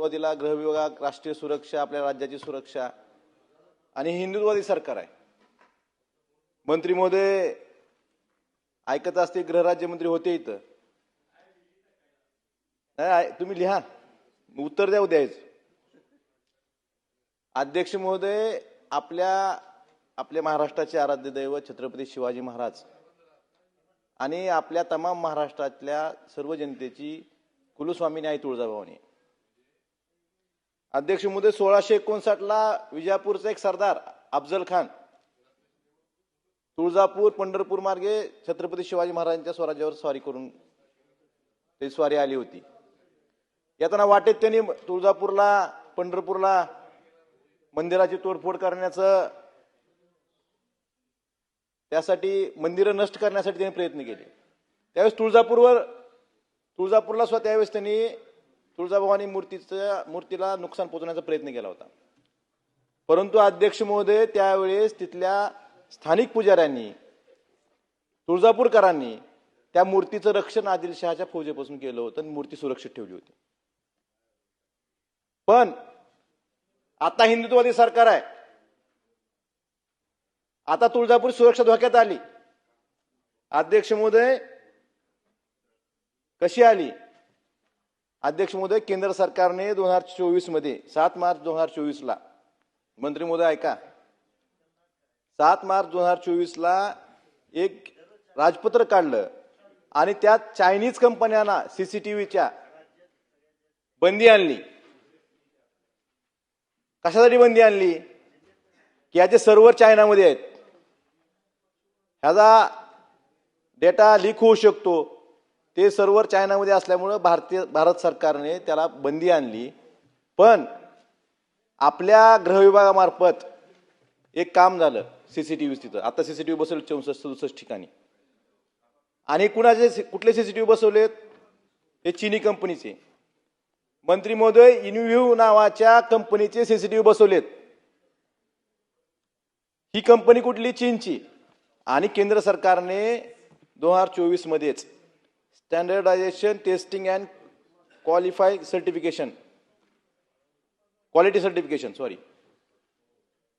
सुरुवातीला गृह विभाग, राष्ट्रीय सुरक्षा, आपल्या राज्याची सुरक्षा आणि हिंदुत्ववादी सरकार आहे. मंत्री महोदय ऐकत असते, गृहराज्यमंत्री होते इथं. नाही, तुम्ही लिहा, उत्तर द्या उद्याच. अध्यक्ष महोदय, आपल्या महाराष्ट्राचे आराध्य दैवत छत्रपती शिवाजी महाराज आणि आपल्या तमाम महाराष्ट्रातल्या सर्व जनतेची कुलस्वामिनी आई तुळजाभवानी. अध्यक्ष महोदय, 1659ला विजापूरचा एक सरदार अफजल खान तुळजापूर पंढरपूर मार्गे छत्रपती शिवाजी महाराजांच्या स्वराज्यावर स्वारी करून ते स्वारी आली होती. येताना वाटेत त्यांनी तुळजापूरला पंढरपूरला मंदिराची तोडफोड करण्याचं, त्यासाठी मंदिरं नष्ट करण्यासाठी त्यांनी प्रयत्न केले. त्यावेळेस तुळजापूरला सुद्धा त्यावेळेस त्यांनी तुळजाभवानी मूर्तीला नुकसान पोहोचवण्याचा प्रयत्न केला होता. परंतु अध्यक्ष महोदय, त्यावेळेस तिथल्या स्थानिक पुजाऱ्यांनी, तुळजापूरकरांनी त्या मूर्तीचं रक्षण आदिलशहाच्या फौजेपासून केलं होतं आणि मूर्ती सुरक्षित ठेवली होती. पण आता हिंदुत्ववादी सरकार आहे, आता तुळजापूर सुरक्षा धोक्यात आली. अध्यक्ष महोदय, कशी आली? अध्यक्ष महोदय, केंद्र सरकारने 2024 मध्ये 7 मार्च 2024ला, मंत्री महोदय ऐका, 7 मार्च 2024ला एक राजपत्र काढलं आणि त्यात चायनीज कंपन्यांना सीसीटीव्हीच्या बंदी आणली. कशासाठी बंदी आणली? की याचे सर्व्हर चायनामध्ये आहेत, ह्याचा डेटा लीक होऊ शकतो. ते सर्व्हर चायनामध्ये असल्यामुळे भारत सरकारने त्याला बंदी आणली. पण आपल्या गृह विभागामार्फत एक काम झालं, सीसीटीव्ही तिथं आता सीसीटीव्ही बसवले 64-67 ठिकाणी. आणि कुठले सीसीटीव्ही बसवलेत? हे चीनी कंपनीचे. मंत्री महोदय, इनव्ह्यू नावाच्या कंपनीचे सीसीटीव्ही बसवलेत. ही कंपनी कुठली? चीनची. आणि केंद्र सरकारने 2024 मध्येच standardisation testing and quality certification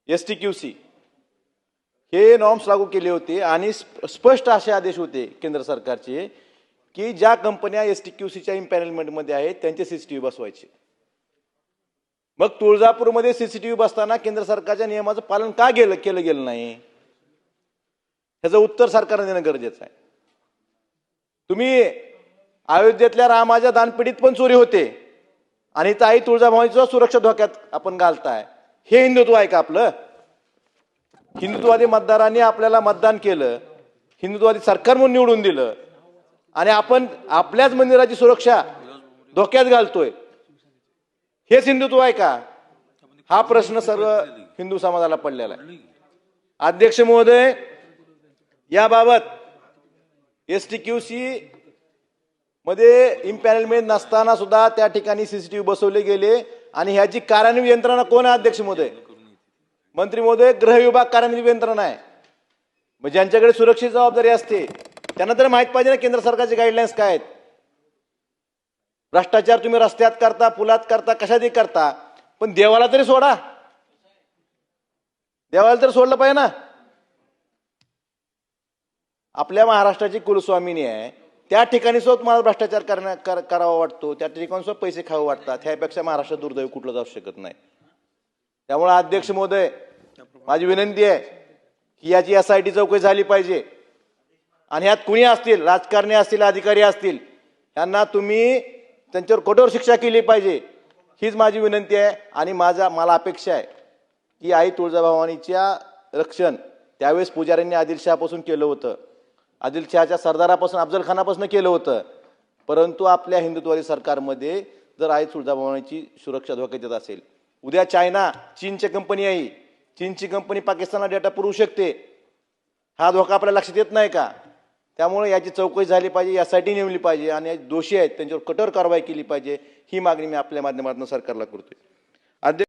STQC हे नॉर्म्स लागू केले होते. आणि स्पष्ट असे आदेश होते केंद्र सरकारचे की ज्या कंपन्या STQCच्या इम्पॅनलमेंटमध्ये आहेत त्यांचे सीसीटीव्ही बसवायचे. मग तुळजापूरमध्ये सीसीटीव्ही बसताना केंद्र सरकारच्या नियमाचं पालन का केलं गेलं नाही? ह्याचं उत्तर सरकारने देणं गरजेचं आहे. तुम्ही अयोध्येतल्या रामाच्या दानपेटीत पण चोरी होते आणि इथं आई तुळजाभवानीचं सुरक्षा धोक्यात आपण घालताय. हे हिंदुत्व आहे का आपलं? हिंदुत्ववादी मतदारांनी आपल्याला मतदान केलं, हिंदुत्ववादी सरकार म्हणून निवडून दिलं, आणि आपण आपल्याच मंदिराची सुरक्षा धोक्यात घालतोय. हेच हिंदुत्व आहे का? हा प्रश्न सर्व हिंदू समाजाला पडलेला आहे. अध्यक्ष महोदय, याबाबत STQC मध्ये इम्पॅनलमेंट नसताना सुद्धा त्या ठिकाणी सीसीटीव्ही बसवले गेले. आणि ह्याची कार्यान्वित यंत्रणा कोण आहे? अध्यक्ष महोदय, मंत्री महोदय, गृह विभाग कार्यान्वित यंत्रणा आहे. मग ज्यांच्याकडे सुरक्षेची जबाबदारी असते त्यांना तर माहित पाहिजे ना केंद्र सरकारचे गाईडलाईन्स काय आहेत. भ्रष्टाचार तुम्ही रस्त्यात करता, पुलात करता, कशातही करता, पण देवाला तरी सोडा. देवाला तर सोडलं पाहिजे ना. आपल्या महाराष्ट्राची कुलस्वामिनी आहे, त्या ठिकाणी सुद्धा तुम्हाला भ्रष्टाचार करावा वाटतो, त्या ठिकाणी सुद्धा पैसे खावं वाटतात. ह्यापेक्षा महाराष्ट्र दुर्दैव कुठलं जाऊ शकत नाही. त्यामुळे अध्यक्ष महोदय, माझी विनंती आहे की याची SIT चौकशी झाली पाहिजे. आणि यात कुणी असतील, राजकारणी असतील, अधिकारी असतील, यांना तुम्ही त्यांच्यावर कठोर शिक्षा केली पाहिजे, हीच माझी विनंती आहे. आणि मला अपेक्षा आहे की आई तुळजाभवानीच्या रक्षण त्यावेळेस पुजाऱ्यांनी आदिलशहापासून केलं होतं, आदिलशहाच्या सरदारापासून, अफजल खानापासून केलं होतं. परंतु आपल्या हिंदुत्ववादी सरकारमध्ये जर आई तुळजाभवानीची सुरक्षा धोक्यात येत असेल, उद्या चीनची कंपनी आहे, चीनची कंपनी पाकिस्तानला डेटा पुरवू शकते. हा धोका आपल्या लक्षात येत नाही का? त्यामुळे याची चौकशी झाली पाहिजे, SIT नेमली पाहिजे आणि दोषी आहेत त्यांच्यावर कठोर कारवाई केली पाहिजे. ही मागणी मी आपल्या माध्यमातून सरकारला करतोय.